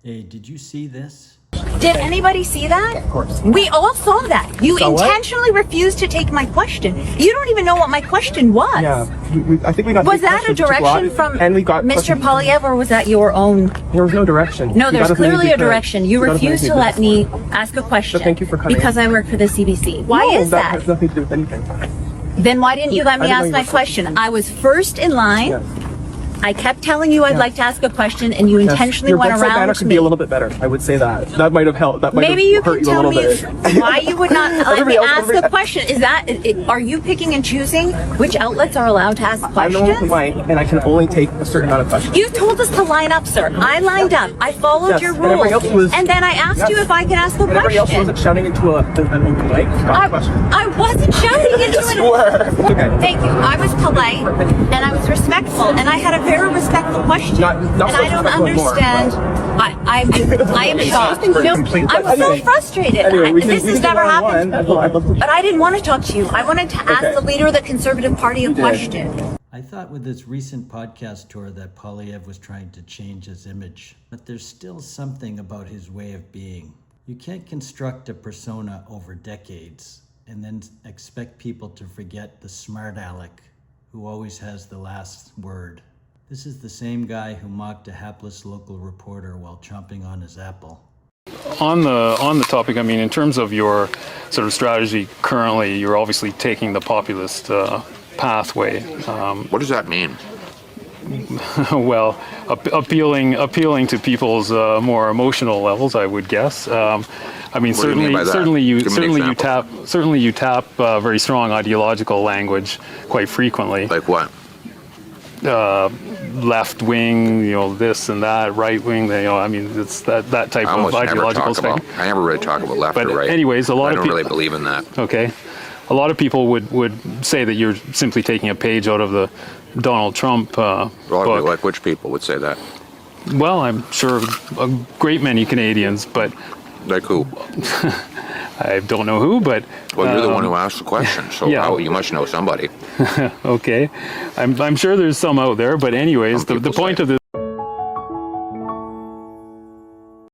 Hey, did you see this? Did anybody see that? Of course. We all saw that. You intentionally refused to take my question. You don't even know what my question was. Yeah, I think we got. Was that a direction from Mr. Poilievre, or was that your own? There was no direction. No, there's clearly a direction. You refused to let me ask a question. So thank you for cutting because I work for the CBC. Why is that? that? Has nothing to do with anything. Then why didn't you let me ask my question? I was first in line. Yes. I kept telling you I'd like to ask a question, and you intentionally went Your website banner around could me. be a little bit better. I would say that. That might have helped. That might Maybe have you hurt can you a tell little me bit. why you would not let me ask a question. Is that, are you picking and choosing which outlets are allowed to ask questions? I'm the one and I can only take a certain amount of questions. You told us to line up, sir. I lined up. I followed your rules. And then I asked you if I could ask a question. Everybody else wasn't shouting into an open mic. I wasn't shouting into Yes, you were. Okay. Thank you. I was polite and I was respectful, and I had a very respectful question. Not and I don't understand. I am shocked. No, I'm so frustrated. Anyway, this has never happened before. I'd love to. But I didn't want to talk to you. I wanted to ask the leader of the Conservative Party a question. I thought with his recent podcast tour that Poilievre was trying to change his image, but there's still something about his way of being. You can't construct a persona over decades and then expect people to forget the smart aleck who always has the last word. This is the same guy who mocked a hapless local reporter while chomping on his apple. On the topic, I mean, in terms of your sort of strategy currently, you're obviously taking the populist pathway. What does that mean? Well, appealing to people's more emotional levels, I would guess. I mean, What do you mean by that? certainly you tap very strong ideological language quite frequently. Like what? Left wing, this and that, right wing, I mean, it's that type of ideological spectrum. I never really talk about left But or right. anyways, a lot I of don't people really believe in that. Okay. A lot of people would say that you're simply taking a page out of the Donald Trump book. Like which people would say that? Well, I'm sure a great many Canadians, but Like who? I don't know who, but... Well, you're the one who asked the question, so yeah. You must know somebody. Okay. I'm sure there's some out there, but anyways, the point of this